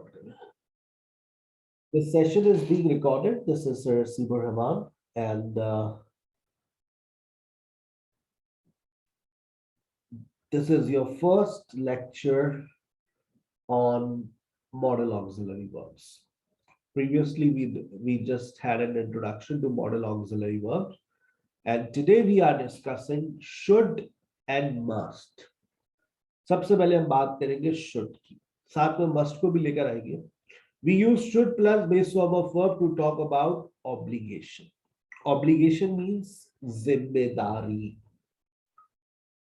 recorded. This session is being recorded. This is Sir Sibur Rahman, and this is your first lecture on model auxiliary verbs. Previously, we just had an introduction to model auxiliary verbs, and today we are discussing should and must. सबसे पहले हम बात करेंगे should की, साथ में must को भी लेकर आएंगे. We use should plus base form of verb to talk about obligation. Obligation means जिम्मेदारी.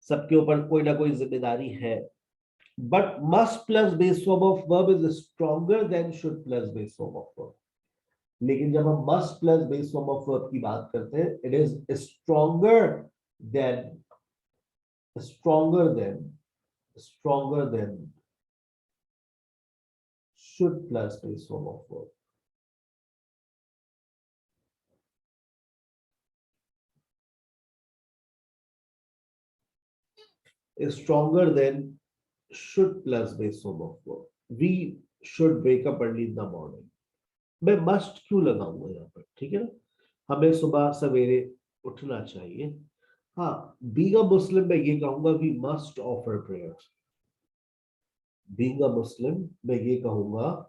सबके ऊपर कोई ना कोई जिम्मेदारी है. But must plus base form of verb is stronger than should plus base form of verb. लेकिन जब हम must plus base form of verb की बात करते हैं, it is stronger than should plus base form of verb. Is stronger than should plus base form of verb. We should wake up early in the morning. मैं must क्यों लगाऊंगा यहाँ पर, ठीक है ना? हमें सुबह सवेरे उठना चाहिए. हाँ, being a Muslim मैं ये कहूंगा we must offer prayer. Being a Muslim मैं ये कहूंगा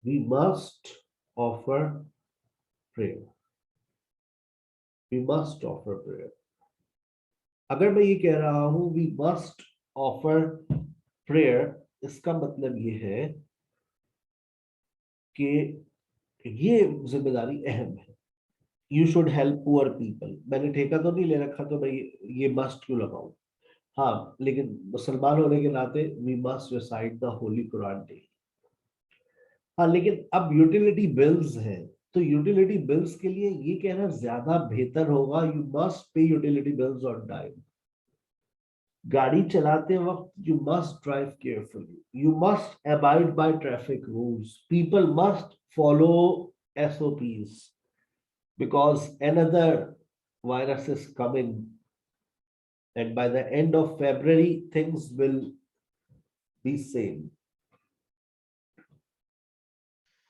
we must offer prayer. We must offer prayer. अगर मैं ये कह रहा हूं we must offer prayer, इसका मतलब ये है कि ये जिम्मेदारी अहम है. You should help poor people. मैंने ठेका तो नहीं ले रखा, तो मैं ये must क्यों लगाऊं? हाँ, लेकिन मुसलमान होने के नाते we must recite the Holy Quran daily. हाँ, लेकिन अब यूटिलिटी बिल्स हैं, तो यूटिलिटी बिल्स के लिए ये कहना ज्यादा बेहतर होगा you must pay utility bills on time. गाड़ी चलाते वक्त you must drive carefully. You must abide by traffic rules. People must follow SOPs because another virus is coming, and by the end of February things will be same.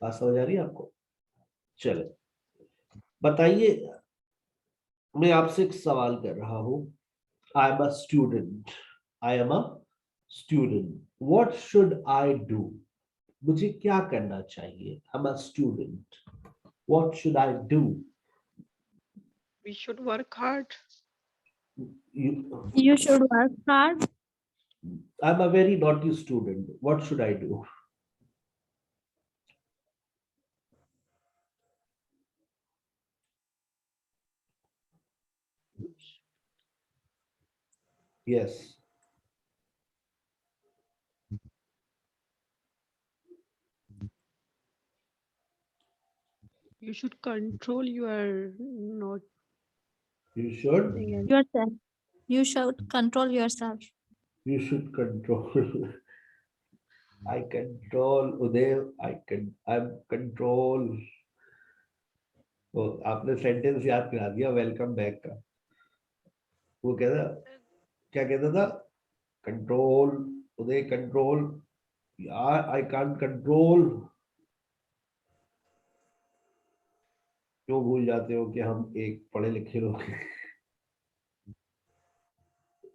बात समझ आ रही है आपको? चले बताइए, मैं आपसे एक सवाल कर रहा हूं. I am a student. I am a student. What should I do? मुझे क्या करना चाहिए? I'm a student. What should I do? We should work hard. You should work hard. I'm a very naughty student. What should I do? Yes. You should control your not. You should. Yourself. You should control yourself. You should control. I control Uday. I'm control. तो आपने sentence याद करा दिया welcome back का. वो कहता क्या कहता था? कंट्रोल उदय कंट्रोल. यार आई कांट कंट्रोल. क्यों भूल जाते हो कि हम एक पढ़े लिखे लोग हैं?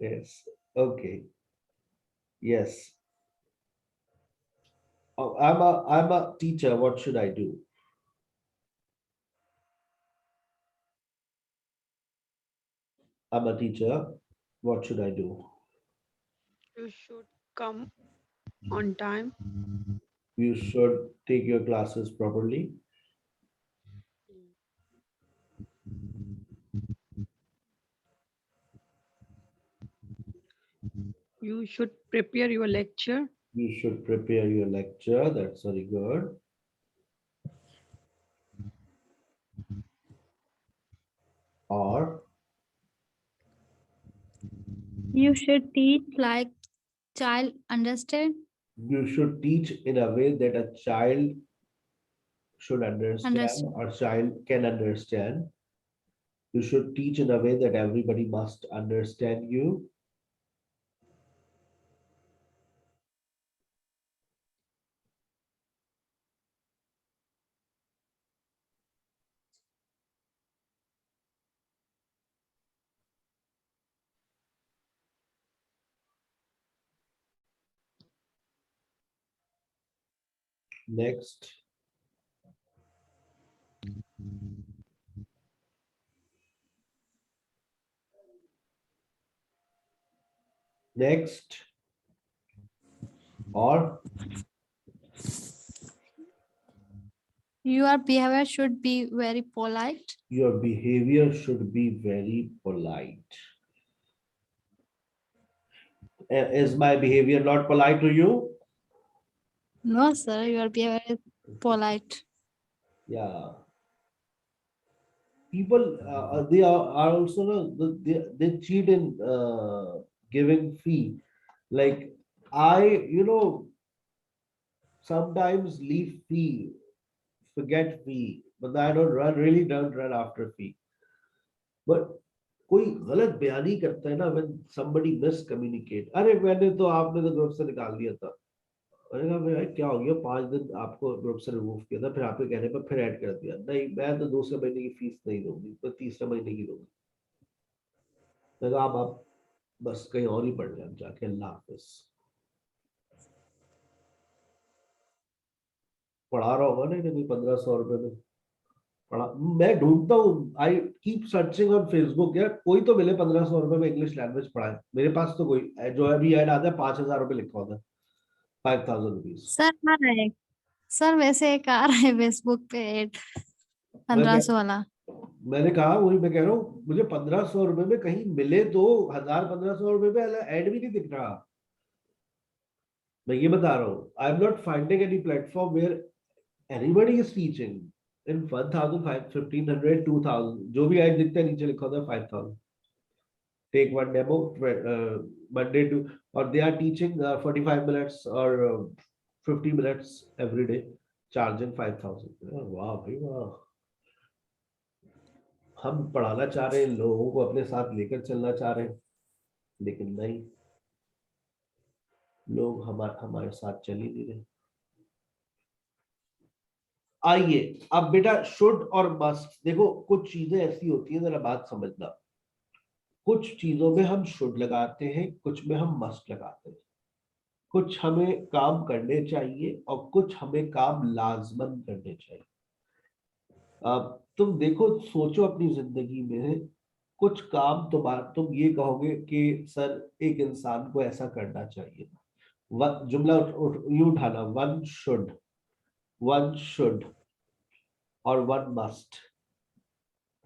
Yes. Okay. Yes. Oh, I'm a teacher. What should I do? I'm a teacher. What should I do? You should come on time. You should take your classes properly. You should prepare your lecture. You should prepare your lecture. That's very good. Or You should teach like child understand. you should teach in a way that a child should understand or child can understand. You should teach in a way that everybody must understand you. Next. Next. Or Your behavior should be very polite. your behavior should be very polite. Is my behavior not polite to you? No, sir, your behavior is polite. Yeah. People, they are also, no, they cheat in giving fee. Like sometimes leave fee, forget fee, but I really don't run after fee. But कोई गलत बयानी करता है ना, when somebody miscommunicate, अरे मैंने तो आपने तो ग्रुप से निकाल दिया था, मैंने कहा भाई क्या हो गया, 5 दिन आपको ग्रुप से रिमूव किया था, फिर आपके कहने पर फिर ऐड कर दिया, नहीं मैं तो दूसरे महीने की फीस नहीं दूंगी, तो तीसरे महीने की दूंगी। मैं कहा आप बस कहीं और ही पढ़ जाए जाके, अल्लाह हाफिज। पढ़ा रहा होगा ना कोई 1500 रुपए में पढ़ा, मैं ढूंढता हूँ, I keep searching on Facebook, यार कोई तो मिले 1500 रुपए में इंग्लिश लैंग्वेज पढ़ाए। मेरे पास तो कोई जो अभी ऐड आता है 5000 रुपए लिखा होता है, 5000 रुपीज। सर आ रहा है, सर वैसे एक आ रहा है फेसबुक पे एड 1500 वाला। मैंने कहा वही मैं कह रहा हूँ, मुझे 1500 रुपए में कहीं मिले तो 1000-1500 रुपए में ऐड भी नहीं दिख रहा। मैं ये बता रहा हूँ, I am not finding any platform where anybody is teaching in 1000, 1500, 2000, जो भी ऐड दिखता है नीचे लिखा होता है 5000। Take one demo, Monday to, or they are teaching 45 minutes or 50 minutes every day, charging 5000। वाह भाई वाह, हम पढ़ाना चाह रहे हैं, लोगों को अपने साथ लेकर चलना चाह रहे हैं, लेकिन नहीं, लोग हमारे साथ चल ही नहीं रहे। आइए अब बेटा, शुड और मस्ट देखो, कुछ चीजें ऐसी होती है, जरा बात समझना, कुछ चीजों में हम शुड लगाते हैं, कुछ में हम मस्ट लगाते हैं, कुछ हमें काम करने चाहिए और कुछ हमें काम लाजमन करने चाहिए। अब तुम देखो, सोचो अपनी जिंदगी में, कुछ काम तुम ये कहोगे कि सर एक इंसान को ऐसा करना चाहिए, जुमला यूं उठाना, वन शुड और वन मस्ट,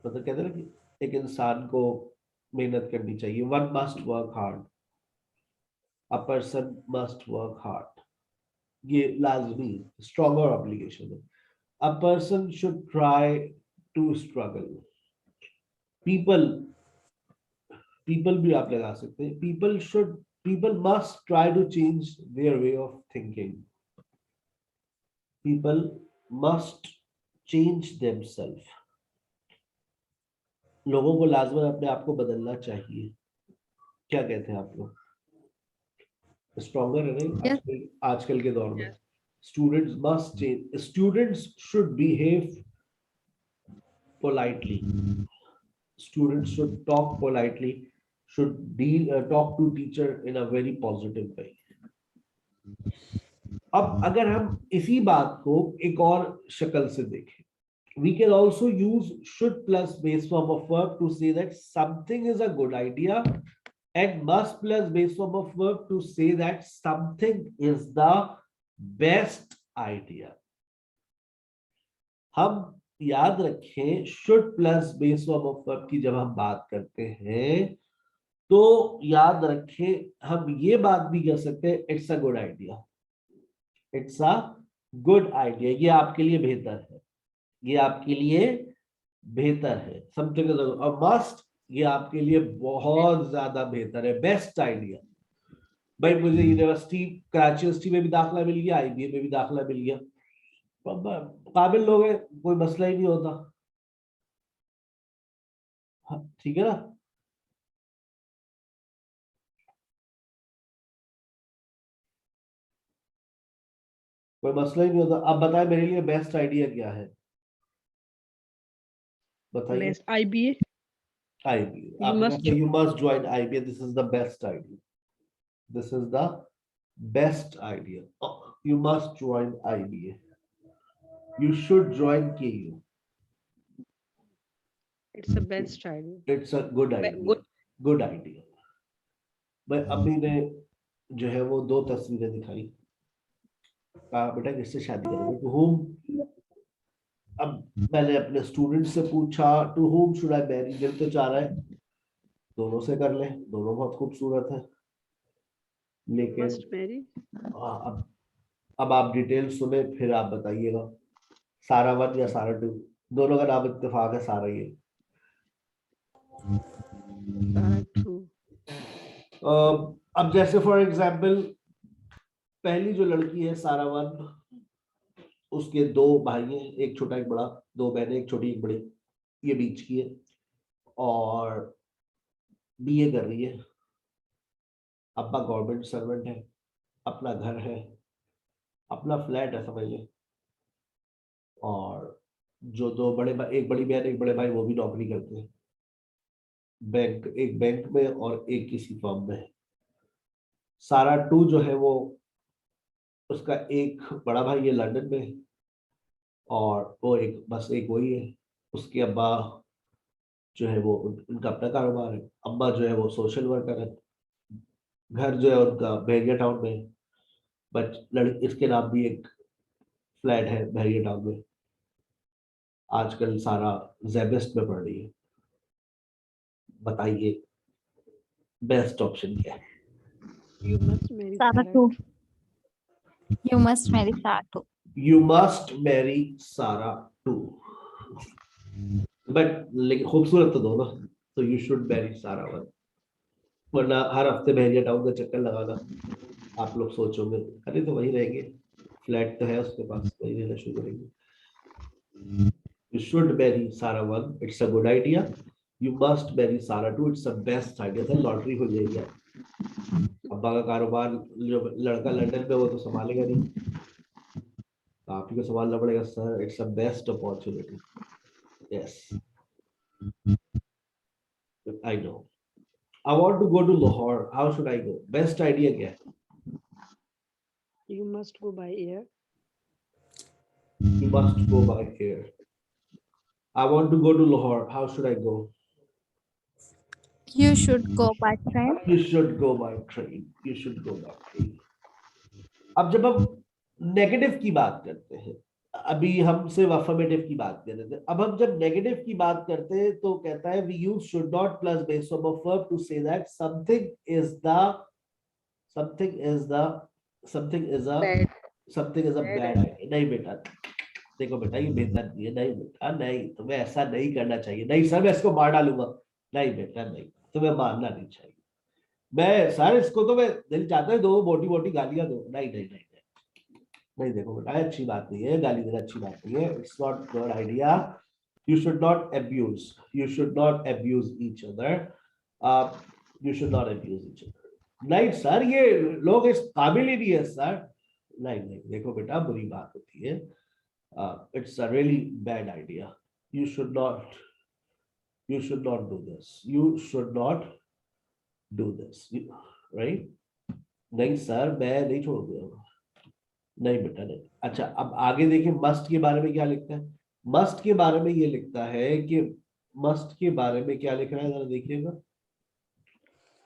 मतलब कहते हैं ना कि एक इंसान को मेहनत करनी चाहिए, one must work hard, a person must work hard, ये लाजमी स्ट्रॉन्गर ऑब्लिगेशन है। A person should try to struggle. People भी आप लगा सकते हैं, people must try to change their way of thinking. People must change themselves. लोगों को लाजमन अपने आप को बदलना चाहिए। क्या कहते हैं आप लोग? स्ट्रॉन्गर है नहीं आजकल के दौर में। Students must change. Students should behave politely. Students should talk politely, should talk to teacher in a very positive way. अब अगर हम इसी बात को एक और शक्ल से देखें, we can also use should plus base form of verb to say that something is a good idea, and must plus base form of verb to say that something is the best idea. हम याद रखें, should plus base form of verb की जब हम बात करते हैं तो याद रखें, हम ये बात भी कर सकते हैं, it's a good idea, it's a good idea, ये आपके लिए बेहतर है, ये आपके लिए बेहतर है, समथिंग। और मस्ट, ये आपके लिए बहुत ज्यादा बेहतर है, बेस्ट आइडिया। भाई मुझे यूनिवर्सिटी, कराची यूनिवर्सिटी में भी दाखिला मिल गया, आईबीए में भी दाखिला मिल गया, काबिल लोग हैं, कोई मसला ही नहीं होता, ठीक है ना। कोई मसला ही नहीं होता। अब बताएं मेरे लिए बेस्ट आइडिया क्या है, बताइए। Best IBA. आईबीए, You आपने must कहा you must join IBA, this is the best idea, this is the best idea, you must join IBA. You should join KU. It's the best idea. It's a good idea. Good idea. मैं अभी ने जो है वो 2 तस्वीरें दिखाई, कहा बेटा किससे शादी करोगे, टू whom? अब मैंने अपने स्टूडेंट से पूछा to whom should I marry, दिल तो चाह रहा है दोनों से कर ले, दोनों बहुत खूबसूरत है, लेकिन Must marry. अब आप डिटेल सुने फिर आप बताइएगा, सारा 1 या सारा 2, दोनों का नाम इत्तेफाक है सारा ही है। True. अब जैसे फॉर एग्जाम्पल पहली जो लड़की है सारा 1, उसके 2 भाई हैं, एक छोटा एक बड़ा, 2 बहनें, एक छोटी एक बड़ी, ये बीच की है और बीए कर रही है, अब्बा गवर्नमेंट सर्वेंट है, अपना घर है, अपना फ्लैट है समझ ले, और जो 2 बड़े भाई, एक बड़ी बहन एक बड़े भाई, वो भी नौकरी करते हैं, बैंक, एक बैंक में और एक किसी फर्म में है। सारा 2 जो है वो, उसका एक बड़ा भाई है लंदन में और वो एक बस एक वही है, उसके अब्बा जो है वो उनका अपना कारोबार है, अम्मा जो है वो सोशल वर्कर है, घर जो है उनका बहरिया टाउन में, बट इसके नाम भी एक फ्लैट है बहरिया टाउन में, आजकल सारा जेबेस्ट में पड़ रही है, बताइए बेस्ट ऑप्शन क्या है? You must marry Sarah Sarah. too. You must marry Sarah too. You must marry Sarah too. But लेकिन खूबसूरत तो दोनों, तो यू शुड मैरी सारा 1, वरना हर हफ्ते बहरिया टाउन का चक्कर लगाना, आप लोग सोचोगे अरे तो वही रहेंगे, फ्लैट तो है उसके पास, वही रहना शुरू करेंगे। You should marry Sarah 1, it's a good idea. You must marry Sarah 2, it's the best idea. तो लॉटरी हो जाएगी, अब्बा का कारोबार, जो लड़का लंदन में वो तो संभालेगा नहीं, तो आप ही को संभालना पड़ेगा sir, it's a best opportunity. Yes I know. I want to go to Lahore, how should I go? Best idea क्या है? You must go by air. You must go by air. I want to go to Lahore, how should I go? You should go by train. You should go by train. You should go by train. अब जब हम negative की बात करते हैं, अभी हम सिर्फ अफर्मेटिव की बात कर रहे थे, अब हम जब नेगेटिव की बात करते हैं तो कहता है we use should not plus base of a verb to say that something is a bad idea। नहीं बेटा, देखो बेटा ये बेहतर नहीं है, नहीं बेटा नहीं, तुम्हें ऐसा नहीं करना चाहिए, नहीं सर मैं इसको मार डालूंगा, नहीं बेटा नहीं, तुम्हें मारना नहीं चाहिए, मैं सर इसको तो मैं दिल चाहता है 2 मोटी मोटी गालियां दो, नहीं नहीं नहीं नहीं, देखो बेटा अच्छी बात नहीं है, गाली देना अच्छी बात नहीं है, it's not good idea, you should not abuse, you should not abuse each other, you should not abuse each other. नहीं सर ये लोग इस काबिल ही नहीं है सर, नहीं नहीं, देखो बेटा बुरी बात होती है, it's a really bad idea, you should not do this, you should not do this, right? नहीं सर मैं नहीं छोड़ूंगा, नहीं बेटा नहीं। अच्छा अब आगे देखिए मस्ट के बारे में क्या लिखता है, मस्ट के बारे में ये लिखता है कि मस्ट के बारे में क्या लिख रहा है, जरा देखिएगा,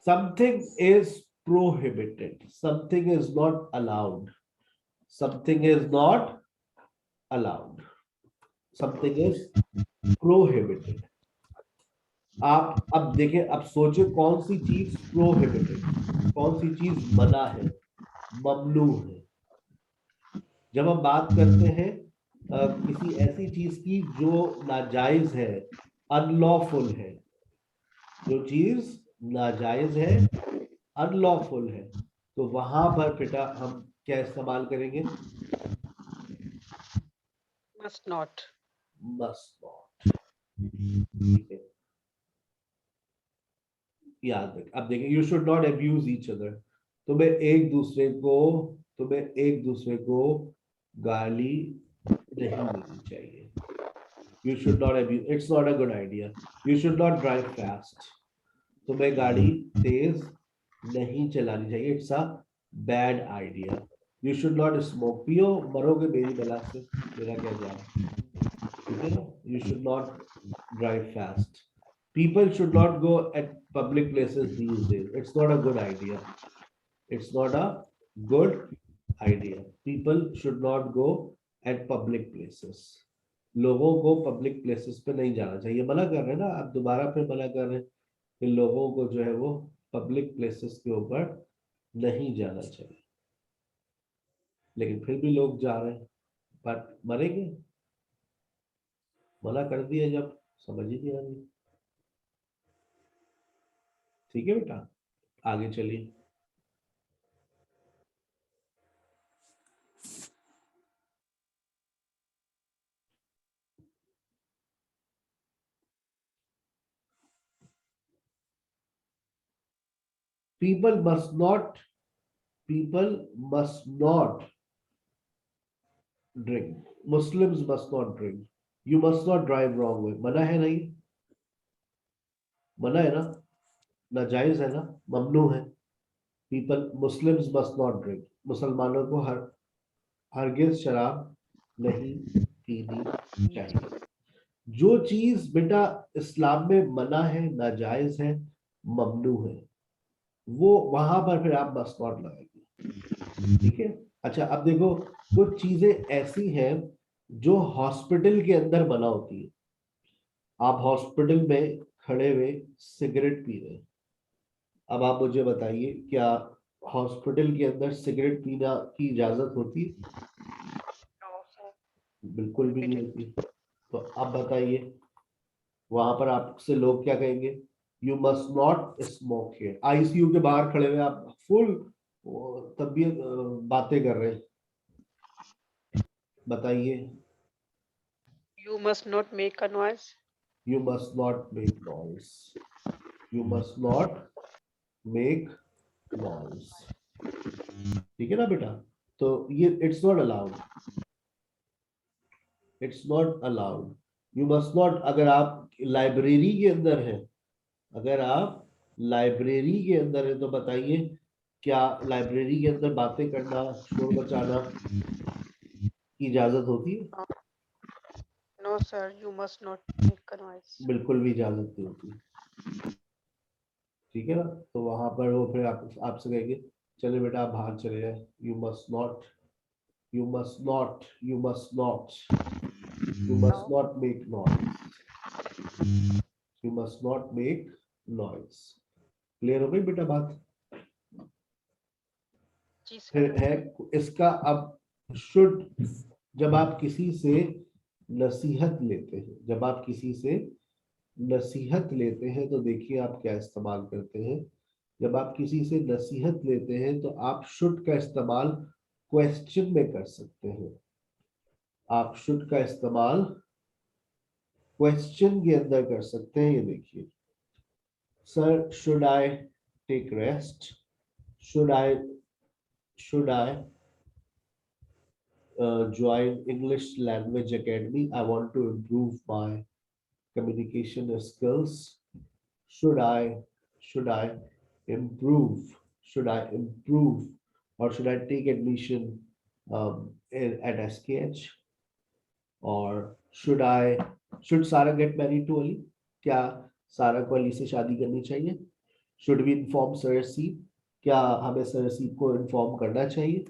something is prohibited, something is not allowed, something is not allowed, something is prohibited. आप अब देखिए, अब सोचिए कौन सी चीज प्रोहिबिटेड, कौन सी चीज मना है, ममनू है। जब हम बात करते हैं किसी ऐसी चीज की जो नाजायज है, अनलॉफुल है, जो चीज नाजायज है, अनलॉफुल है, तो वहां पर बेटा हम क्या इस्तेमाल करेंगे? Must not. Must not. याद रख, अब देखिए you should not abuse each other, तुम्हें एक दूसरे को गाली नहीं देनी चाहिए, you should not abuse, it's not a good idea, you should not drive fast, तुम्हें गाड़ी तेज नहीं चलानी चाहिए, it's a bad idea, you should not smoke, पियो मरोगे मेरी बला से, मेरा क्या जा रहा है, ठीक है ना। You should not drive fast, people should not go at public places these days, it's not a good idea, it's not a good idea, people should not go at public places, लोगों को public places पे नहीं जाना चाहिए, मना कर रहे हैं ना आप, दोबारा फिर मना कर रहे हैं कि लोगों को जो है वो पब्लिक प्लेसेस के ऊपर नहीं जाना चाहिए, लेकिन फिर भी लोग जा रहे हैं, बट मरेंगे, मना कर दिया जब, समझ ही नहीं आ रही। ठीक है बेटा, आगे चलिए। people must not people must not drink, Muslims must not drink, you must not drive wrong way, मना है नहीं, मना है ना, नाजायज है ना, ममनू है। People, Muslims must not drink, मुसलमानों को हरगिज शराब नहीं पीनी चाहिए। जो चीज बेटा इस्लाम में मना है, नाजायज है, ममनू है, वो वहां पर फिर आप मस्ट नॉट लगाएंगे, ठीक है। अच्छा अब देखो, कुछ चीजें ऐसी हैं जो हॉस्पिटल के अंदर मना होती है, आप हॉस्पिटल में खड़े हुए सिगरेट पी रहे हैं, अब आप मुझे बताइए क्या हॉस्पिटल के अंदर सिगरेट पीना की इजाजत होती है? बिल्कुल भी नहीं होती। तो अब बताइए वहां पर आपसे लोग क्या कहेंगे, you must not smoke here, ICU के बाहर खड़े हुए आप फुल तबीयत बातें कर रहे हैं, बताइए। You must not make a noise. You must not make noise, you must not make noise, ठीक है ना बेटा। तो ये it's not allowed, it's not allowed, you must not, अगर आप लाइब्रेरी के अंदर हैं, अगर आप लाइब्रेरी के अंदर है तो बताइए क्या लाइब्रेरी के अंदर बातें करना, शोर मचाना की इजाजत होती है? No, sir, you must not make a noise. बिल्कुल भी इजाजत नहीं होती, ठीक है ना। तो वहां पर वो फिर आपसे कहेंगे चले बेटा आप बाहर चले जाए, you must not, you must not, you must not, you must not make noise, you must not make noise. Clear हो गई बेटा बात? जी सर। फिर है इसका, अब शुड, जब आप किसी से नसीहत लेते हैं, जब आप किसी से नसीहत लेते हैं तो देखिए आप क्या इस्तेमाल करते हैं। जब आप किसी से नसीहत लेते हैं तो आप शुड का इस्तेमाल क्वेश्चन में कर सकते हैं, आप शुड का इस्तेमाल क्वेश्चन के अंदर कर सकते हैं। ये देखिए, sir should I take rest, should I join English Language Academy, I want to improve my communication skills, should I improve, should I improve, or should I take admission at SKH, or should Sarah get married to Ali, क्या सारा को अली से शादी करनी चाहिए? Should we inform Sir C, क्या हमें Sir C को इन्फॉर्म करना चाहिए?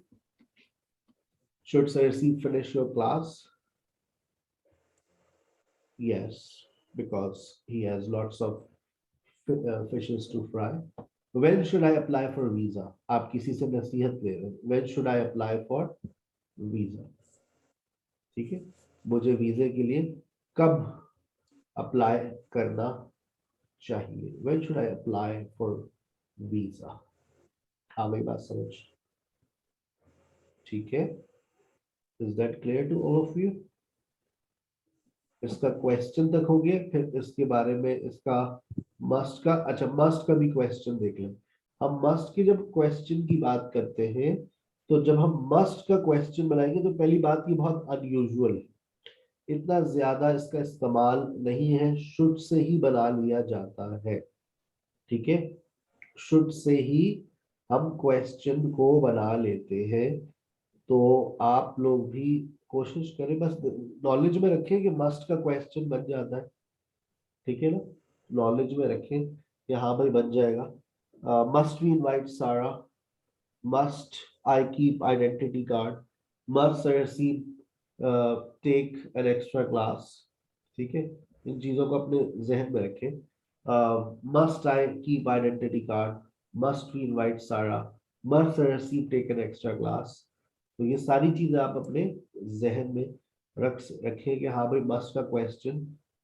Should Sir C finish your class? Yes, because he has lots of fishes to fry. When should I apply for visa? आप किसी से नसीहत ले रहे हैं, when should I apply for visa? ठीक है, मुझे वीजे के लिए कब अप्लाई करना चाहिए? When should I apply for visa? आ गई बात समझ? ठीक है, is that clear to all of you? इसका क्वेश्चन तक हो गया, फिर इसके बारे में इसका मस्ट का, अच्छा मस्ट का भी क्वेश्चन देख लें। हम मस्ट की जब क्वेश्चन की बात करते हैं तो जब हम मस्ट का क्वेश्चन बनाएंगे तो पहली बात ये बहुत अनयूजुअल है, इतना ज्यादा इसका इस्तेमाल नहीं है, शुड से ही बना लिया जाता है, ठीक है। शुड से ही हम क्वेश्चन को बना लेते हैं, तो आप लोग भी कोशिश करें, बस नॉलेज में रखें कि मस्ट का क्वेश्चन बन जाता है, ठीक है ना, नॉलेज में रखें कि हाँ भाई बन जाएगा। मस्ट वी इनवाइट सारा, must I keep identity card, must I receive take an extra class, ठीक है, इन चीजों को अपने जहन में रखें। must I keep identity card, must we invite Sarah, must I receive take an extra class। तो ये सारी चीजें आप अपने जहन में रखें कि हाँ भाई मस्ट का क्वेश्चन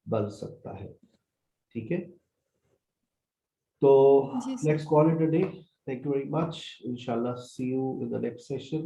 बन सकता है, ठीक है। तो जी sir. let's call it a day. Thank you very much. Inshallah, see you in the next session.